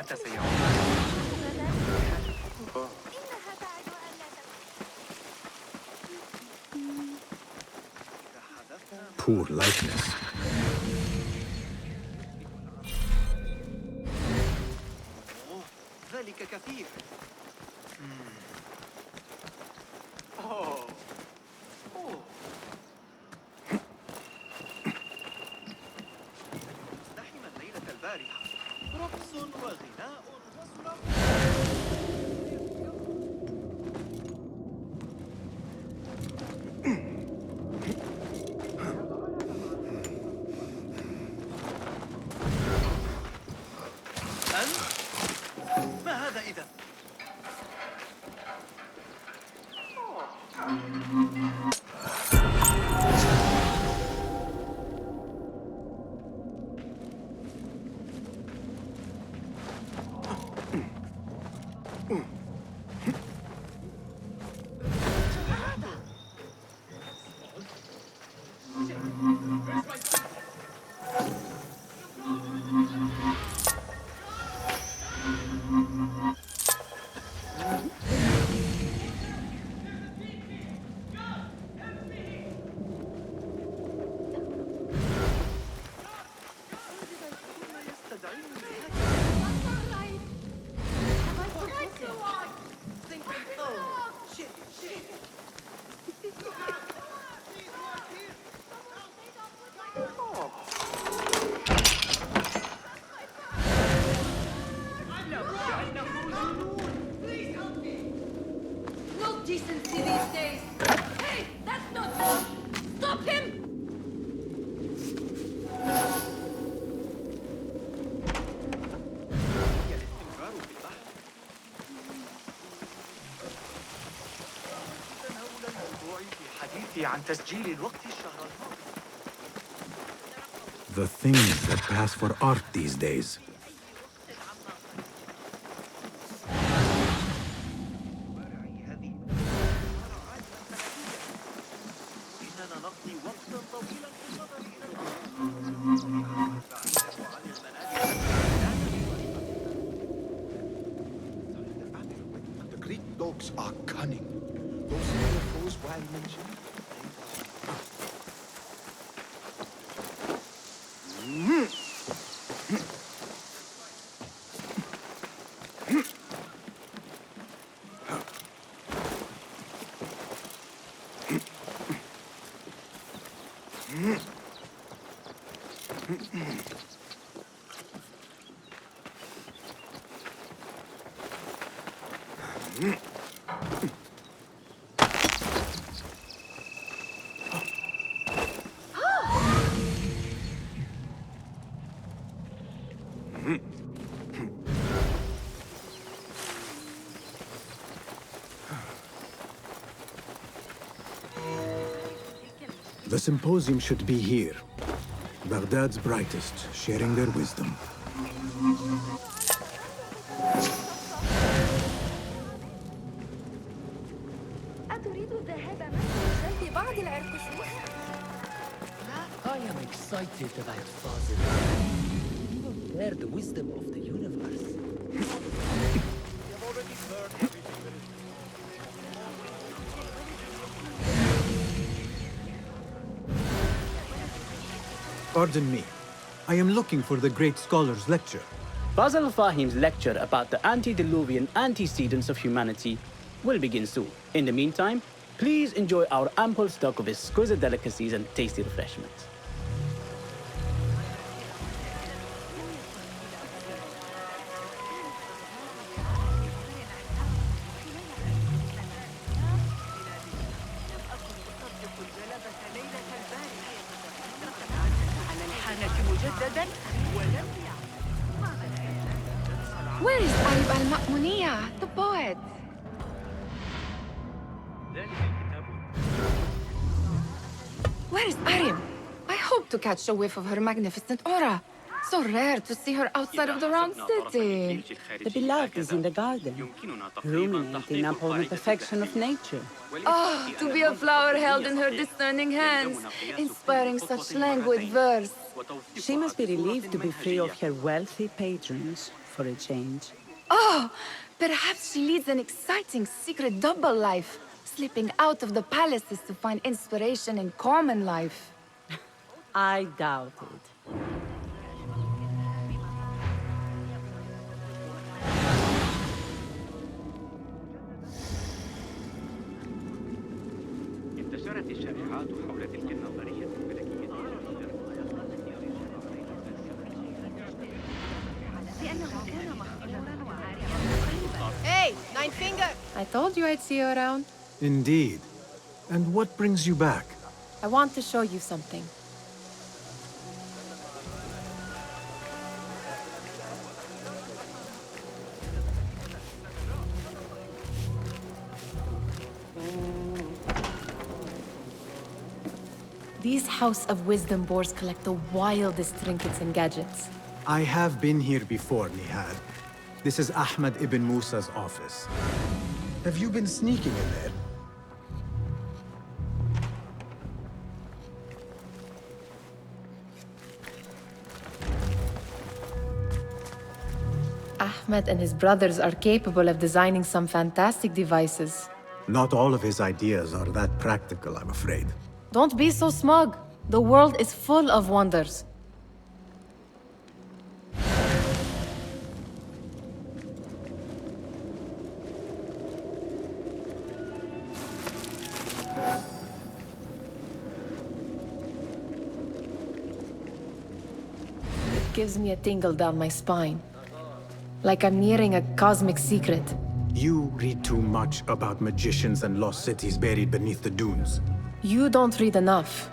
حتى سيعود. Poor likeness. ذلك كثير. ازدحم الليلة البارحة، رقص وغناء وسرعة. ما هذا إذا؟ No decency these days. Hey, that's not wrong. Stop him! الاستمرار في البحث. تناول الموضوع في حديثي عن تسجيل الوقت الشهر الماضي. The things that pass for art these days. إننا نقضي وقتا طويلا في النظر إلى الأرض. The Greek dogs are cunning. Those UFOs Wild mentioned. The symposium should be here. Baghdad's brightest, sharing their wisdom. أتريد الذهاب معي لشرب بعض العرقسوس؟ I am excited about Fazil. He will bear the wisdom of the universe. Pardon me. I am looking for the great scholar's lecture. Fazl Fahim's lecture about the antediluvian antecedents of humanity will begin soon. In the meantime, please enjoy our ample stock of exquisite delicacies and tasty refreshments. Where is Arib al-Ma'muniyah, the poet? Where is Arib? I hope to catch a whiff of her magnificent aura. So rare to see her outside of the round city. The beloved is in the garden, ruminating upon the perfection of nature. Oh, to be a flower held in her discerning hands, inspiring such languid verse. She must be relieved to be free of her wealthy patrons. for a change. Oh, perhaps she leads an exciting secret double life, slipping out of the palaces to find inspiration in common life. I doubt it. انتشرت الشائعات حول تلك النظرية الفلكية Hey, Nine Finger! I told you I'd see you around. Indeed. And what brings you back? I want to show you something. These House of Wisdom boars collect the wildest trinkets and gadgets. I have been here before, Nihad. This is Ahmed ibn Musa's office. Have you been sneaking in there? Ahmed and his brothers are capable of designing some fantastic devices. Not all of his ideas are that practical, I'm afraid. Don't be so smug. The world is full of wonders. It gives me a tingle down my spine. Like I'm nearing a cosmic secret. You read too much about magicians and lost cities buried beneath the dunes. You don't read enough.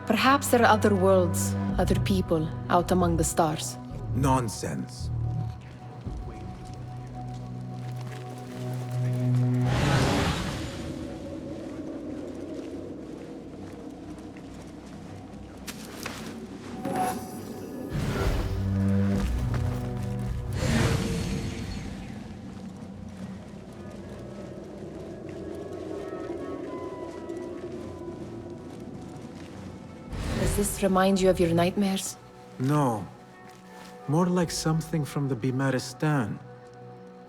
Perhaps there are other worlds, other people, out among the stars. Nonsense. Does this remind you of your nightmares? No. More like something from the Bimaristan.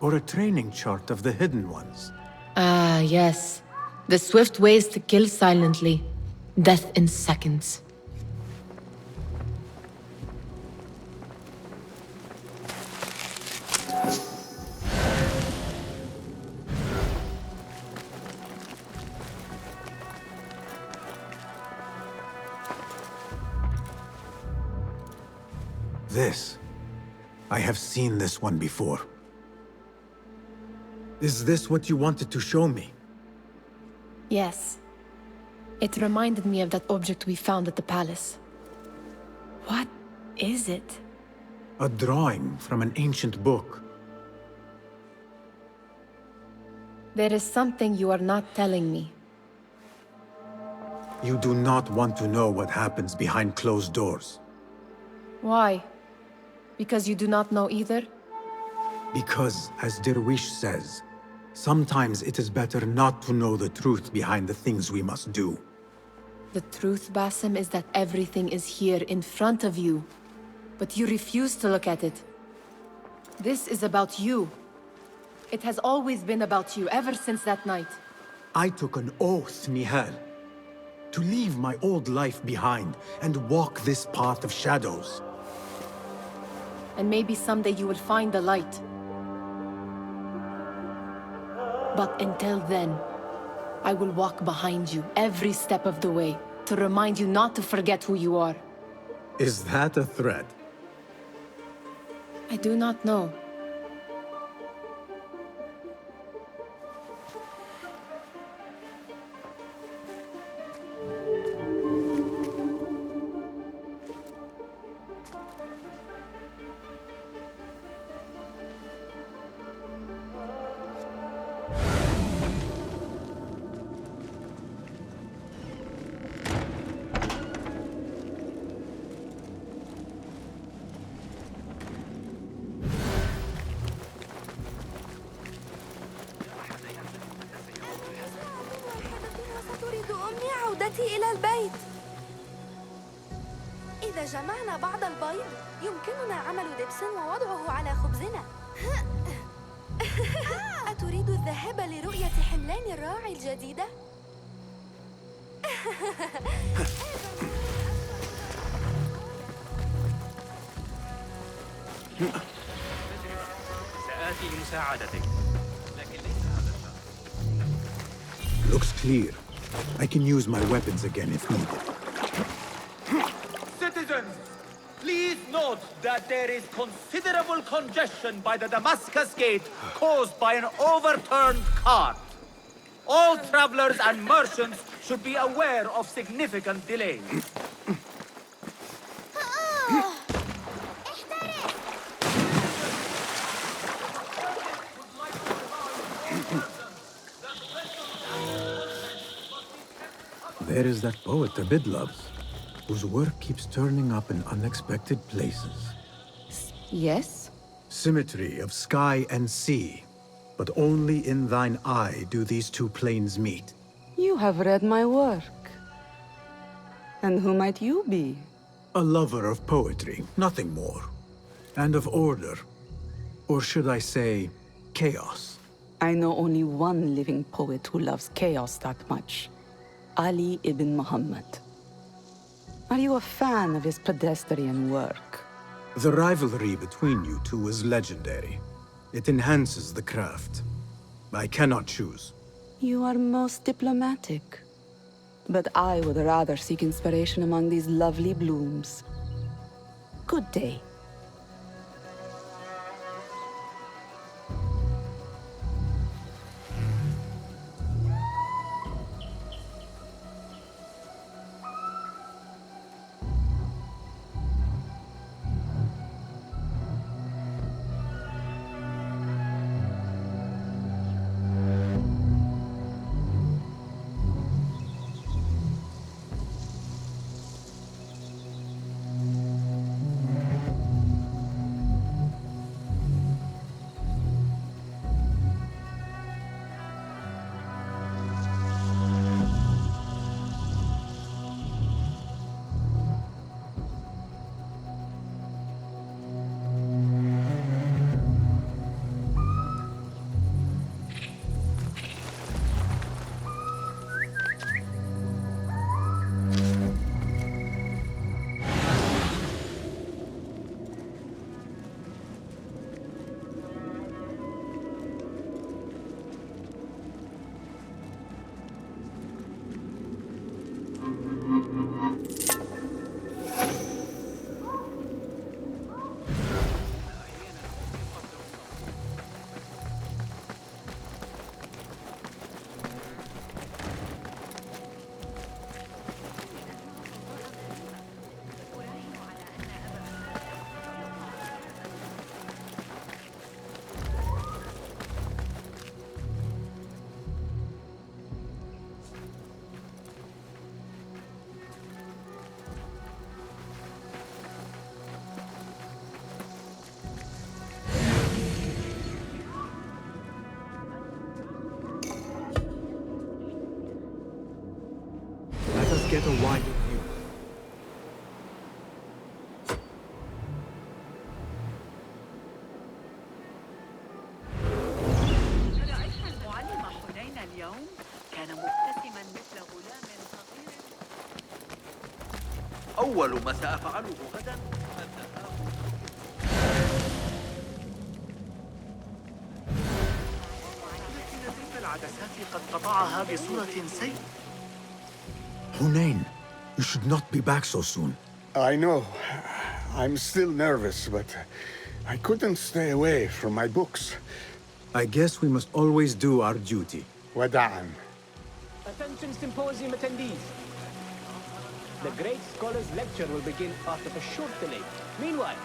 Or a training chart of the Hidden Ones. Ah, yes. The swift ways to kill silently. Death in seconds. This. I have seen this one before. Is this what you wanted to show me? Yes. It reminded me of that object we found at the palace. What is it? A drawing from an ancient book. There is something you are not telling me. You do not want to know what happens behind closed doors. Why? Because you do not know either? Because, as Derwish says, sometimes it is better not to know the truth behind the things we must do. The truth, Basim, is that everything is here in front of you. But you refuse to look at it. This is about you. It has always been about you, ever since that night. I took an oath, Nihal, to leave my old life behind and walk this path of shadows. And maybe someday you will find the light. But until then, I will walk behind you every step of the way to remind you not to forget who you are. Is that a threat? I do not know. ستريد أمي عودتي إلى البيت. إذا جمعنا بعض البيض يمكننا عمل دبس ووضعه على خبزنا. أتريد الذهاب لرؤية حملان الراعي الجديدة؟ سآتي لمساعدتك. Looks clear. I can use my weapons again if needed. Citizens, please note that there is considerable congestion by the Damascus Gate caused by an overturned cart. All travelers and merchants should be aware of significant delays. There is that poet Abid loves, whose work keeps turning up in unexpected places. Yes? Symmetry of sky and sea, but only in thine eye do these two planes meet. You have read my work. And who might you be? A lover of poetry, nothing more. And of order. Or should I say, chaos. I know only one living poet who loves chaos that much. Ali ibn Muhammad. Are you a fan of his pedestrian work? The rivalry between you two is legendary. It enhances the craft. I cannot choose. You are most diplomatic. But I would rather seek inspiration among these lovely blooms. Good day. Get a wider view. رأيت المعلم حنين اليوم؟ كان مبتسما مثل غلام صغير. أول ما سأفعله غدا لكن تلك العدسات قد قطعها بصورة سيئة. Hunain, you should not be back so soon. I know. I'm still nervous, but I couldn't stay away from my books. I guess we must always do our duty. Wada'an. Attention symposium attendees. The great scholar's lecture will begin after a short delay. Meanwhile,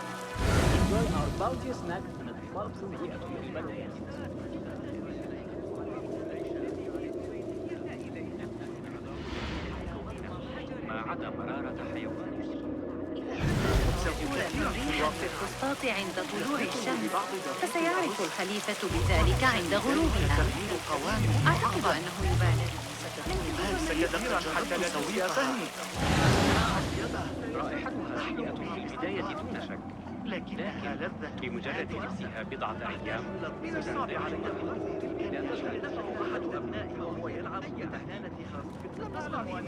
enjoy our bounteous snack and a thoughtful gift to your fellow guests. في الفسطاط عند طلوع الشمس، فسيعرف الخليفة بذلك عند غروبها. أعتقد أنه يبالغ. كثيرا حتى نسوي فهمي. رائحتها سيئة في البداية دون شك، لكن بمجرد لبسها بضعة أيام من الصعب علي لأن دفع أحد أبنائي وهو يلعب بكهنتها لم أسمع أن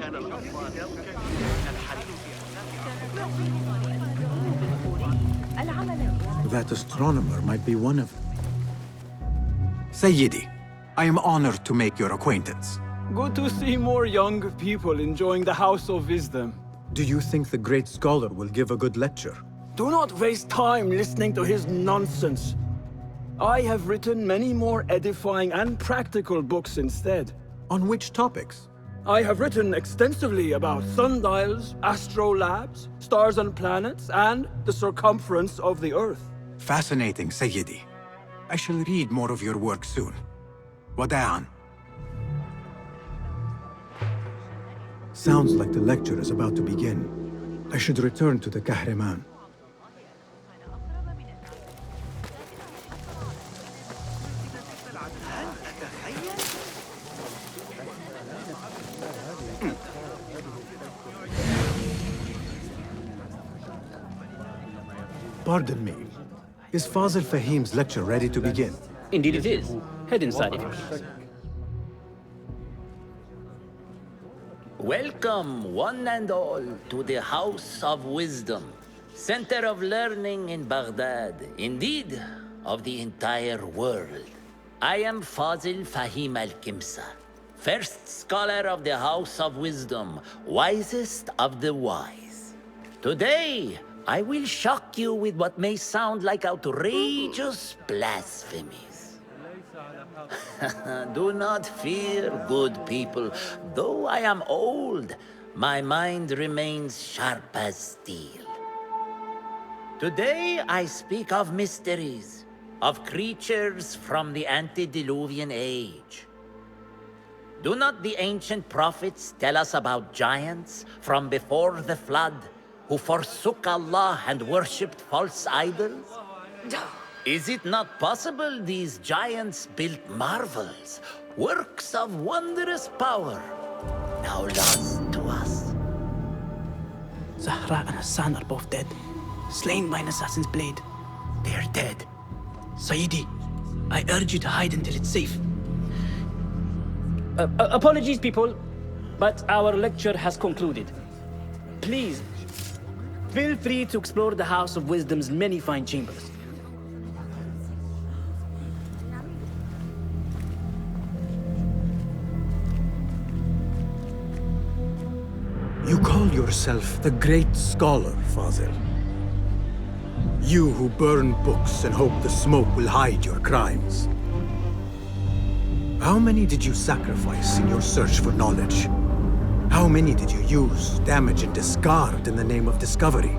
كان الأطفال من الحريم That astronomer might be one of them. Sayyidi, I am honored to make your acquaintance. Good to see more young people enjoying the House of Wisdom. Do you think the great scholar will give a good lecture? Do not waste time listening to his nonsense. I have written many more edifying and practical books instead. On which topics? I have written extensively about sundials, astrolabes, stars and planets, and the circumference of the Earth. Fascinating, Sayyidi. I shall read more of your work soon. Wada'an. Sounds like the lecture is about to begin. I should return to the Kahraman. Pardon me. Is Fazil Fahim's lecture ready to begin? Indeed it is. Head inside if you please. Welcome, one and all, to the House of Wisdom, center of learning in Baghdad, indeed, of the entire world. I am Fazil Fahim al-Kimsa, first scholar of the House of Wisdom, wisest of the wise. Today, I will shock you with what may sound like outrageous blasphemies. Do not fear, good people. Though I am old, my mind remains sharp as steel. Today I speak of mysteries, of creatures from the antediluvian age. Do not the ancient prophets tell us about giants from before the flood who forsook Allah and worshipped false idols? Is it not possible these giants built marvels, works of wondrous power, now lost to us? Zahra and Hassan are both dead, slain by an assassin's blade. They are dead. Sayyidi, I urge you to hide until it's safe. Apologies, people, but our lecture has concluded. Please, feel free to explore the House of Wisdom's many fine chambers. You call yourself the great scholar, Fazil. You who burn books and hope the smoke will hide your crimes. How many did you sacrifice in your search for knowledge? How many did you use, damage, and discard in the name of discovery?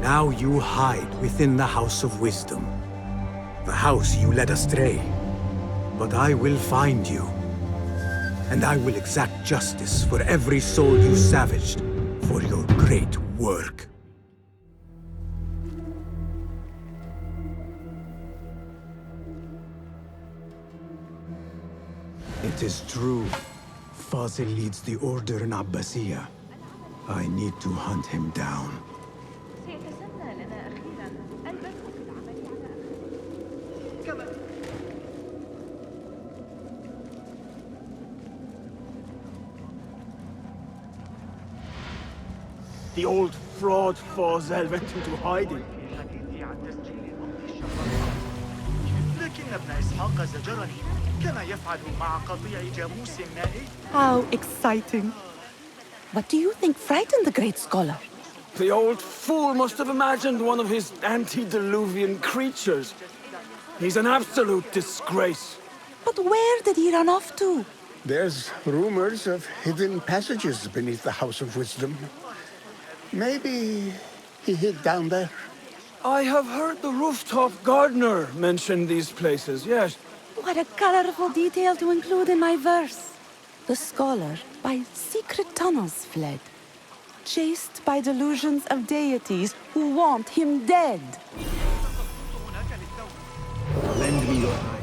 Now you hide within the House of Wisdom. The house you led astray. But I will find you. And I will exact justice for every soul you savaged for your great work. It is true. Fazil leads the order in Abbasiyah. I need to hunt him down. The old fraud Fazil went into hiding. لكن ابن إسحاق زجرني كما يفعل مع قطيع جاموس مائي. How exciting. What do you think frightened the great scholar? The old fool must have imagined one of his antediluvian creatures. He's an absolute disgrace. But where did he run off to? There's rumors of hidden passages beneath the House of Wisdom. Maybe he hid down there. I have heard the rooftop gardener mention these places, yes. What a colorful detail to include in my verse. The scholar by secret tunnels fled, chased by delusions of deities who want him dead. Lend me your eye.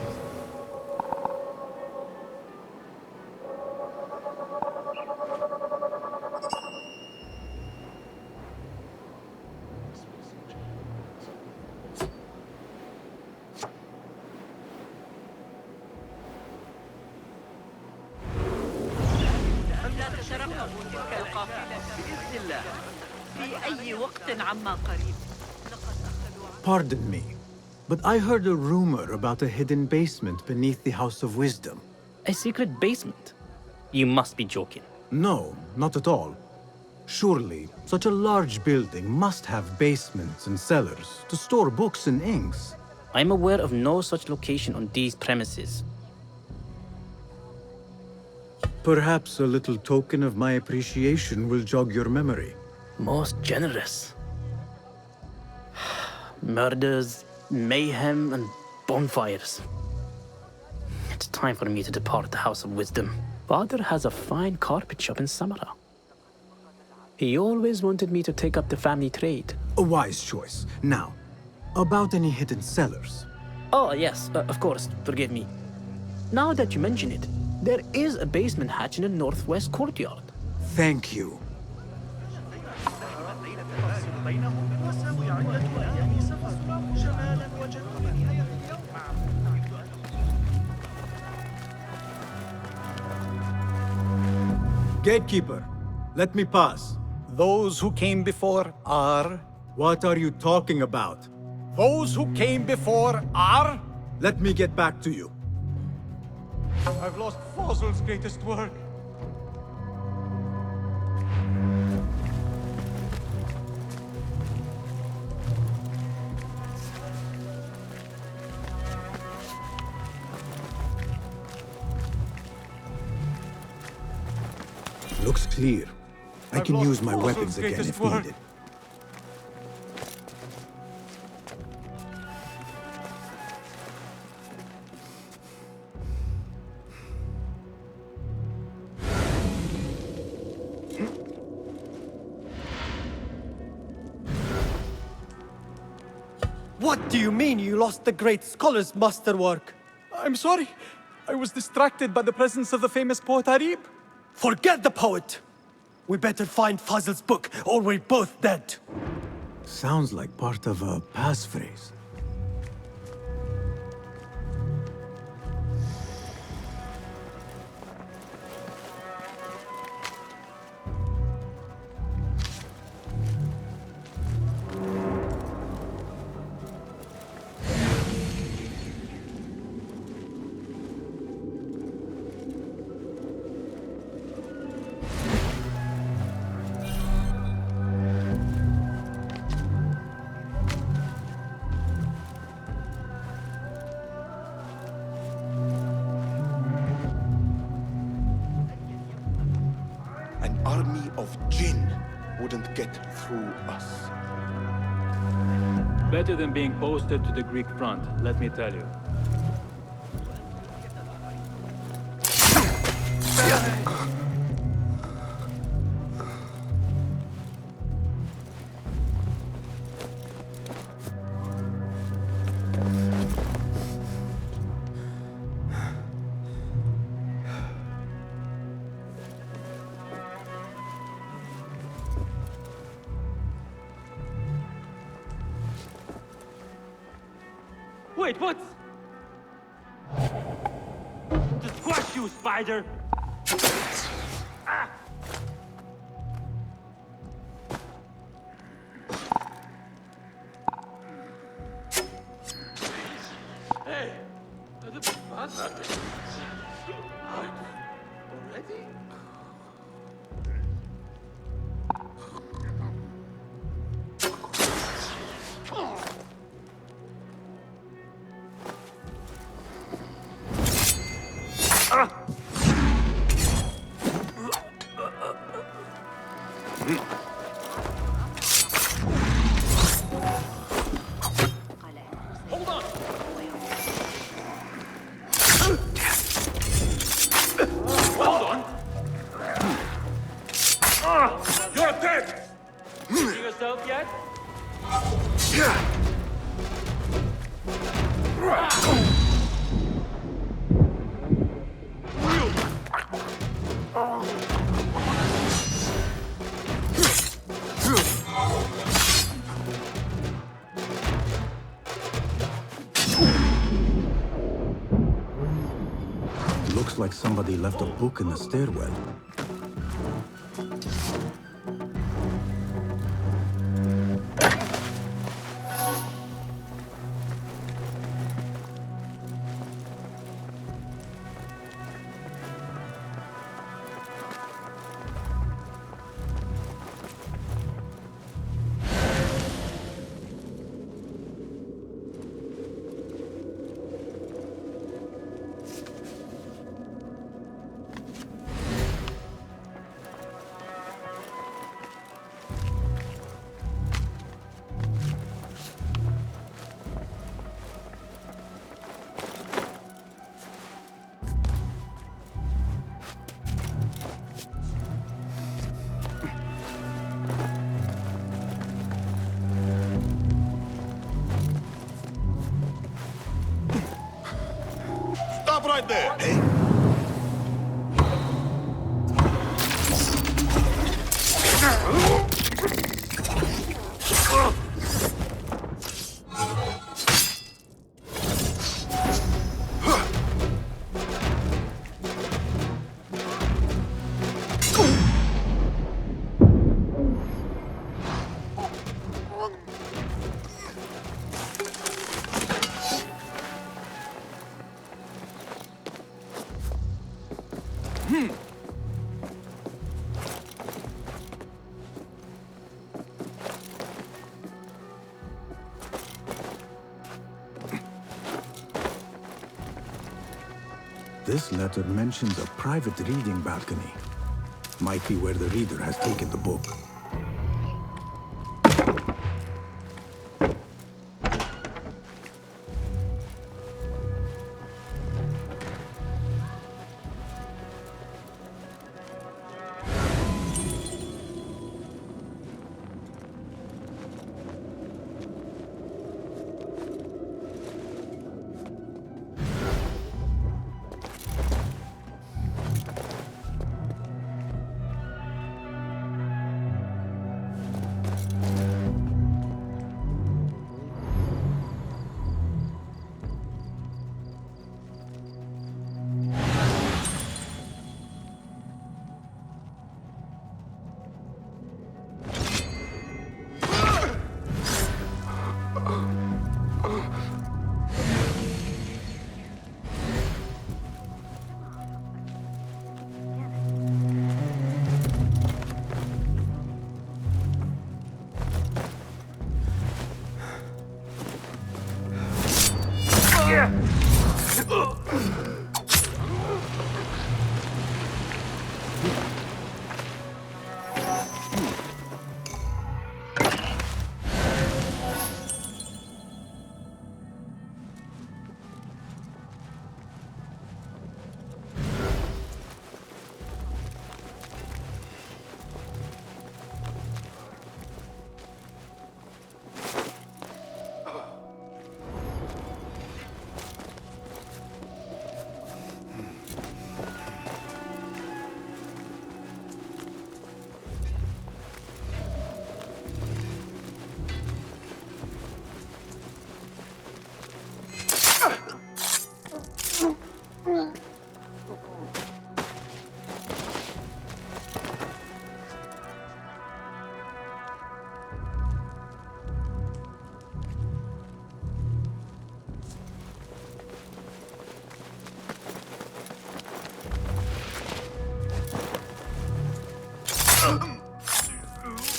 تلك القافلة بإذن الله في أي وقت عما قريب. Pardon me, but I heard a rumor about a hidden basement beneath the House of Wisdom. A secret basement? You must be joking. No, not at all. Surely, such a large building must have basements and cellars to store books and inks. I'm aware of no such location on these premises. Perhaps a little token of my appreciation will jog your memory. Most generous. Murders, mayhem, and bonfires. It's time for me to depart the House of Wisdom. Father has a fine carpet shop in Samara. He always wanted me to take up the family trade. A wise choice. Now, about any hidden cellars. Oh, yes, of course, forgive me. Now that you mention it, there is a basement hatch in the northwest courtyard. Thank you. Gatekeeper, let me pass. Those who came before are... What are you talking about? Those who came before are... Let me get back to you. I've lost Fazl's greatest work. Looks clear. I can use my weapons again if needed. What do you mean you lost the great scholar's masterwork? I'm sorry. I was distracted by the presence of the famous poet Arib. Forget the poet! We better find Fazl's book, or we're both dead. Sounds like part of a passphrase. An army of jinn wouldn't get through us. Better than being posted to the Greek front, let me tell you. Wait, what? To squash you, spider! Ah! Hey! Already? Hold on! Hold on! You're dead! See yourself yet? Looks like somebody left a book in the stairwell. Stop right there! Hey. This letter mentions a private reading balcony. Might be where the reader has taken the book.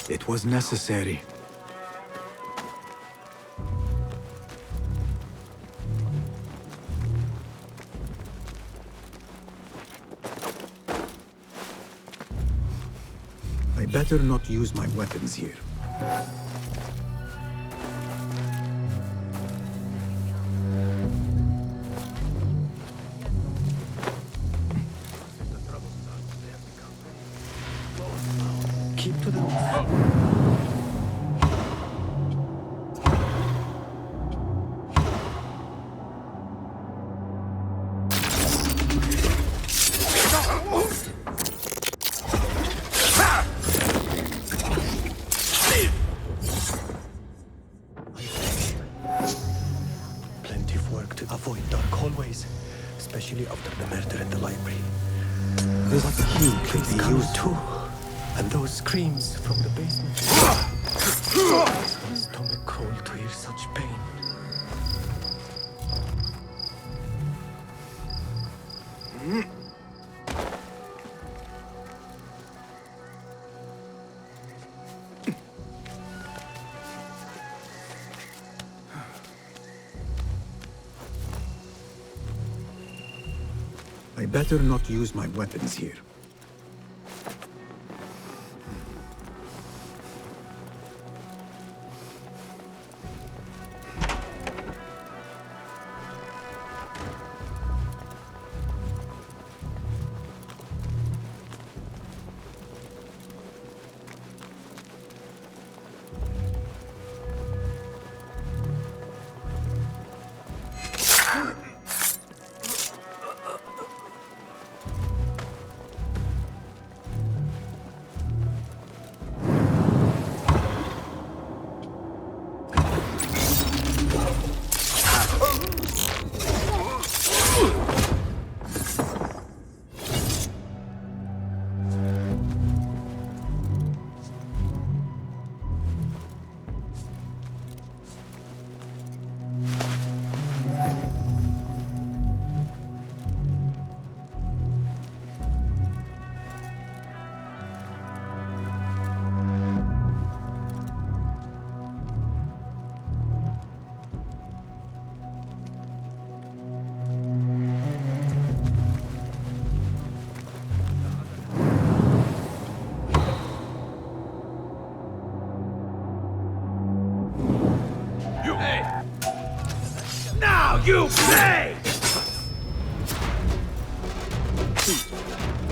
It was necessary. I better not use my weapons here. Keep to the north. Plenty of work to avoid dark hallways, especially after the murder in the library. This key could be used too. And those screams from the basement. Stomach cold to hear such pain. I better not use my weapons here. You pay!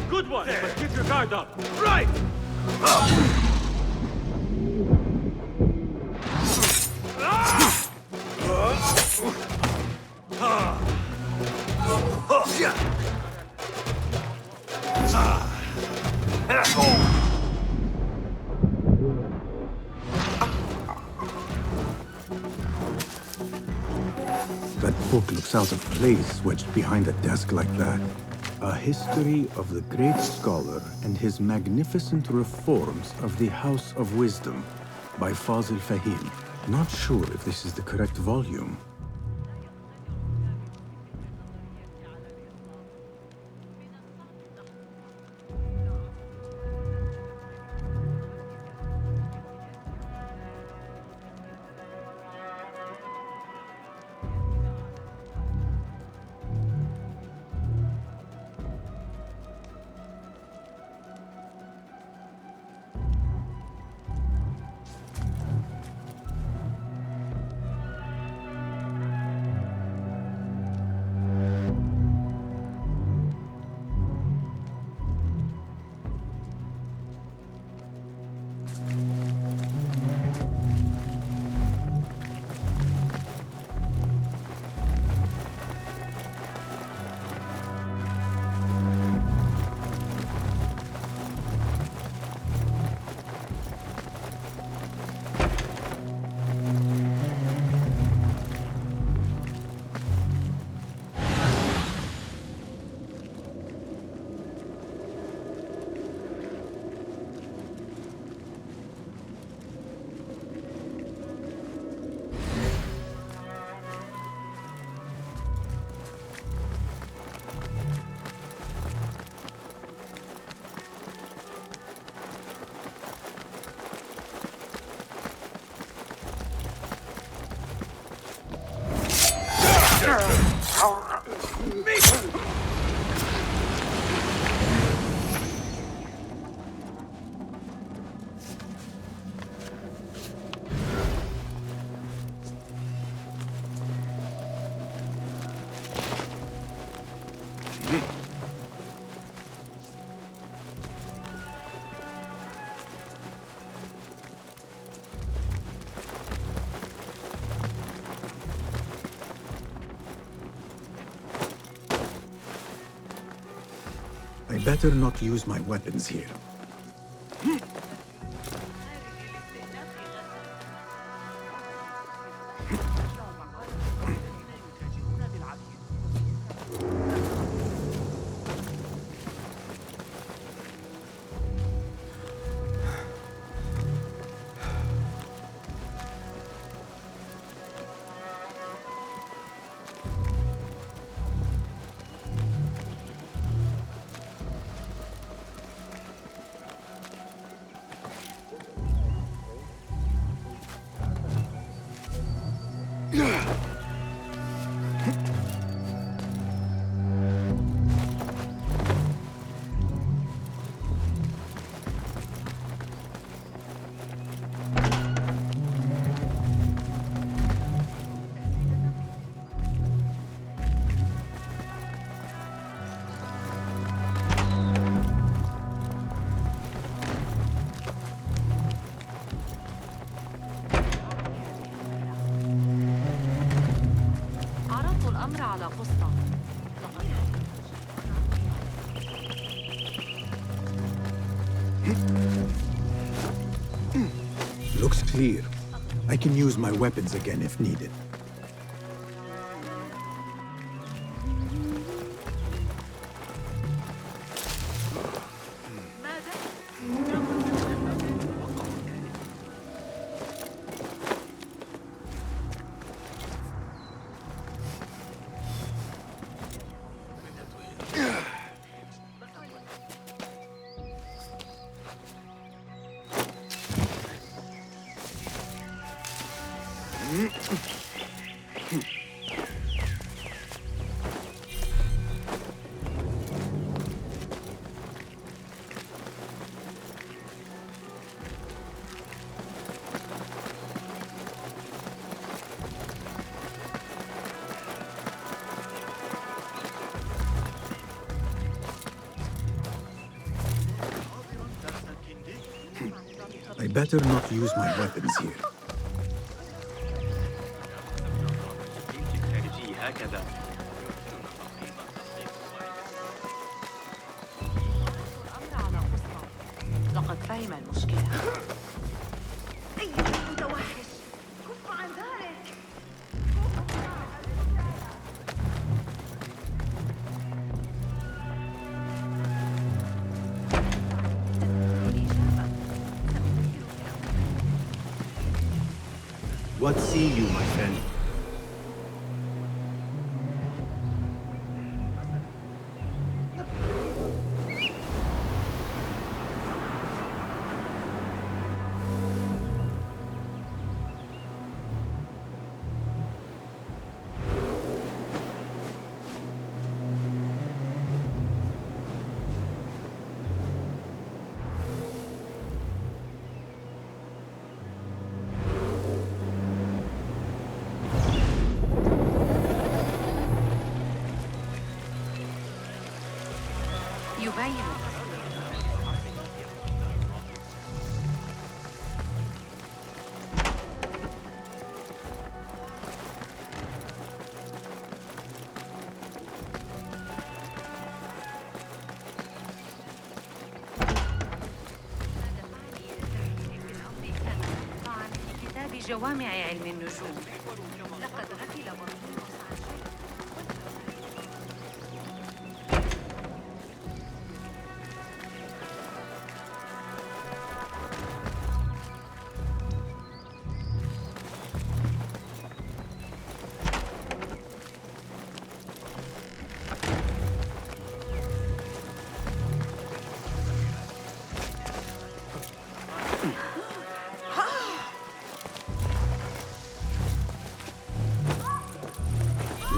Good one, but keep your guard up. Right! That book looks out of place wedged behind a desk like that. A history of the great scholar and his magnificent reforms of the House of Wisdom by Fazil Fahim. Not sure if this is the correct volume. I better not use my weapons here. عرضت الأمر على قسطة. Looks clear. I can use my weapons again if needed. I better not use my weapons here. لقد فهم المشكلة. أيها المتوحش، كف عن ذلك. What see you, my friend? يبين في كتاب جوامع علم النجوم. لقد غفل بطيء عن شيء.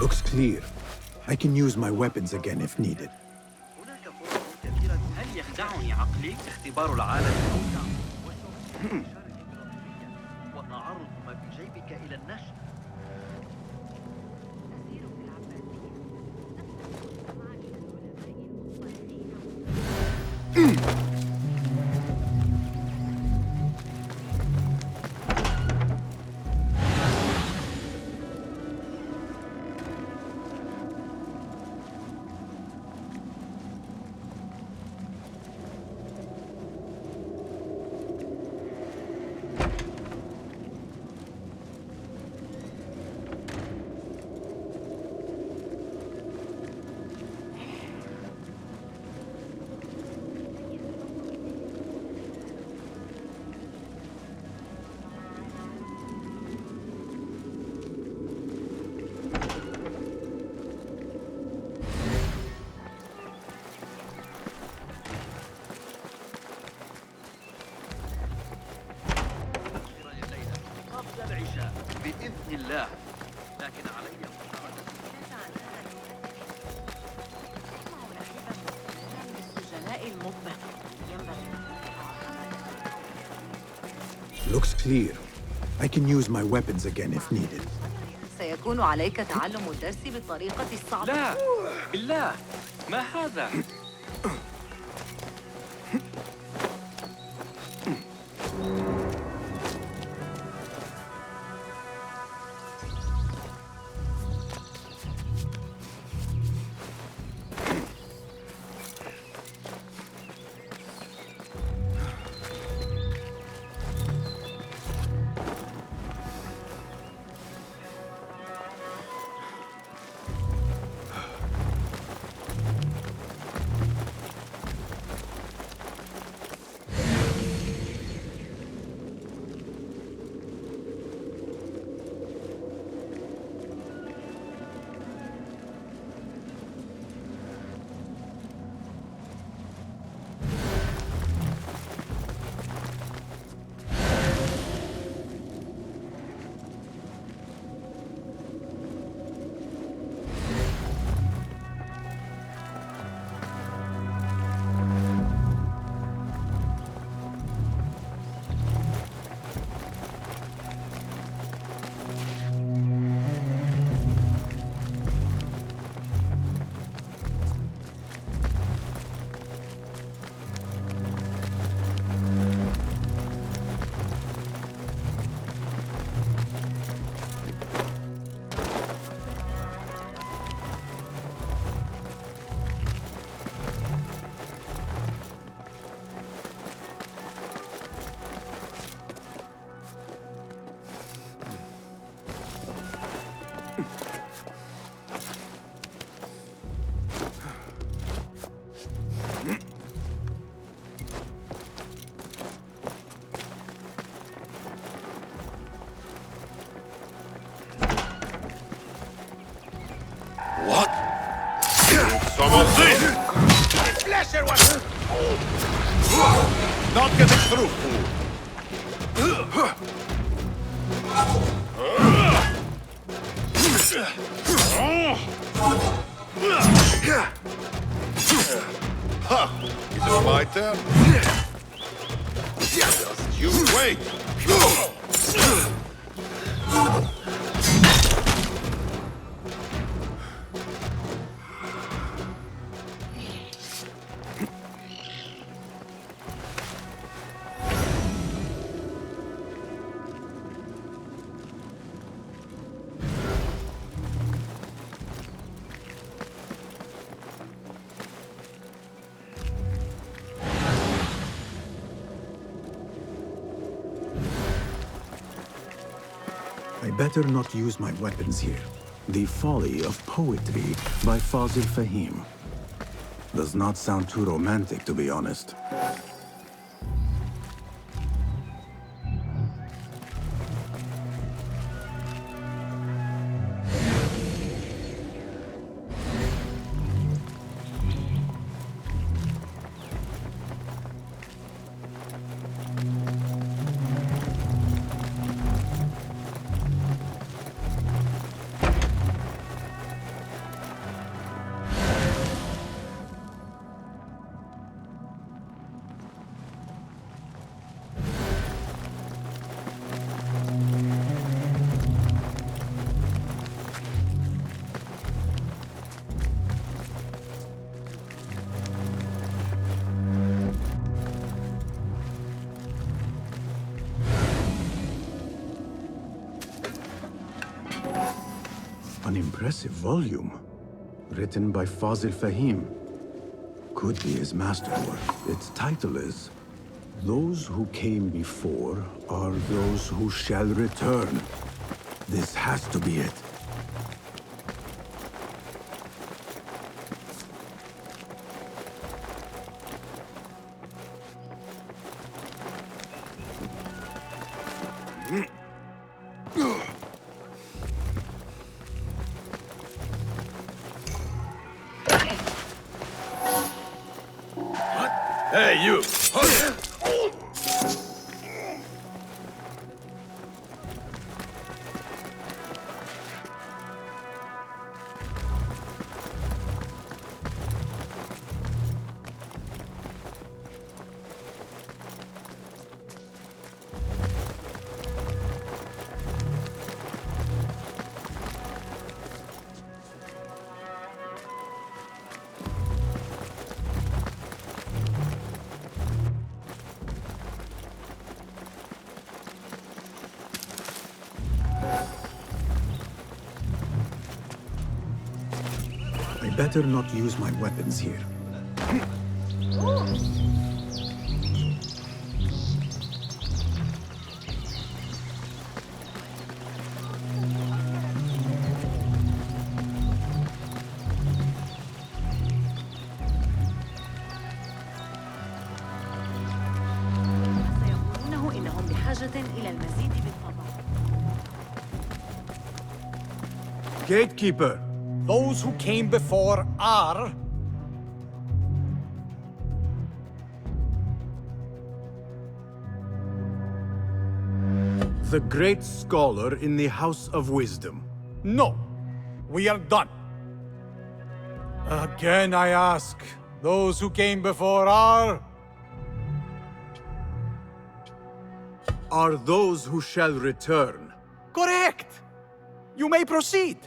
Looks clear. I can use my weapons again if needed. هناك فرص كثيرة. هل يخدعني عقلي؟ اختبار العالم أوسع. وتعرض ما في جيبك إلى النشر. قبل العشاء بإذن الله. لكن علي Looks clear. I can use my weapons again if needed. سيكون عليك تعلم الدرس بالطريقة الصعبة. لا بالله ما هذا؟ What? Some of this! Flasher one! Not getting through, fool! Ha! Is it my turn? Just you wait! I better not use my weapons here. The Folly of Poetry by Fazil Fahim. Does not sound too romantic, to be honest. An impressive volume, written by Fazil Fahim. Could be his masterwork. Its title is, Those Who Came Before Are Those Who Shall Return. This has to be it. Hey, you! better not use my weapons here. سيقولونه إنهم بحاجة إلى المزيد بالطبع. Gatekeeper, Those who came before are... the great scholar in the House of Wisdom. No, we are done. Again I ask, those who came before are... Are those who shall return. Correct! You may proceed.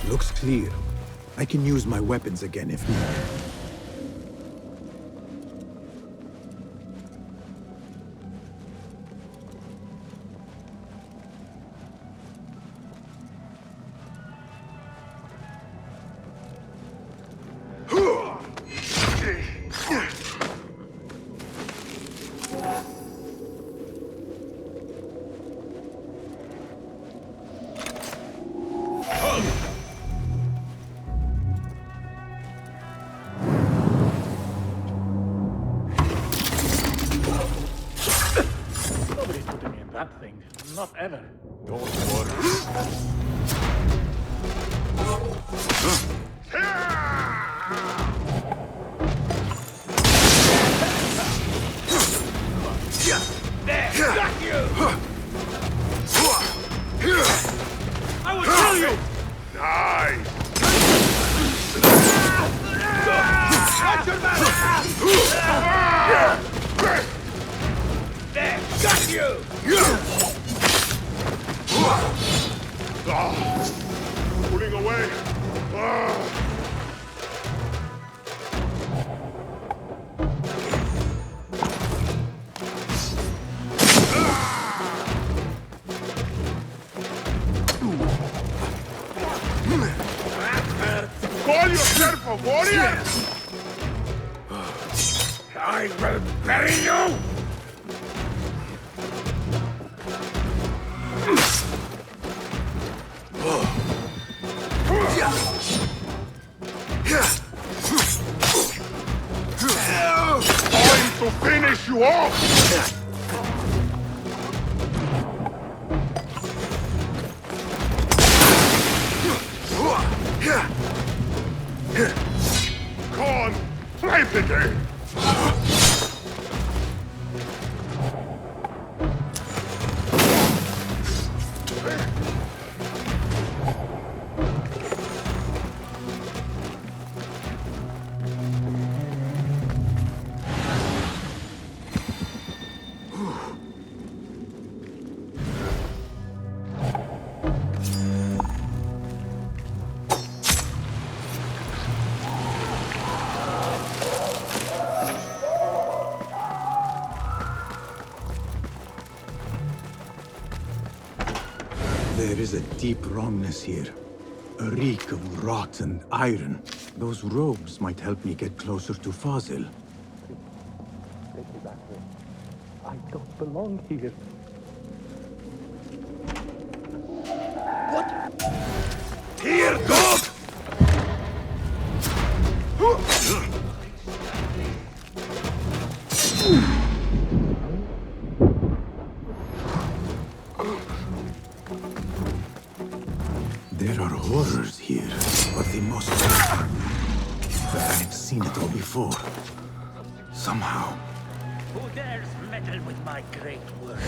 Looks clear. I can use my weapons again if needed. Nobody's putting me in that thing. Not ever. Don't worry. There! Got you! I will kill you! Nice! Watch your back! There! Got you! Pulling away! Call yourself a warrior? I will bury you! Time to finish you off! Come on, play the game! There is a deep wrongness here. A reek of rot and iron. Those robes might help me get closer to Fazil. Take me back there. I don't belong here. Here, dog! There are horrors here, but they must be. I've seen it all before. Somehow. Who dares meddle with my great work?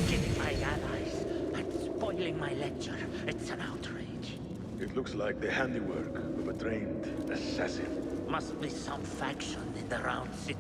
Killing my allies and spoiling my lecture. It's an outrage. It looks like the handiwork of a trained assassin. Must be some faction in the Round City.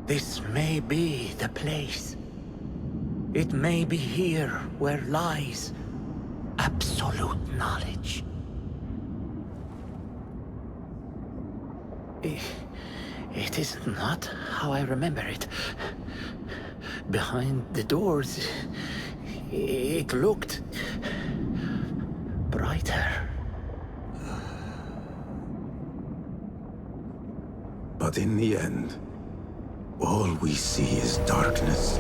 This may be the place. It may be here where lies absolute knowledge. It is not how I remember it. Behind the doors, it looked brighter. But in the end, all we see is darkness.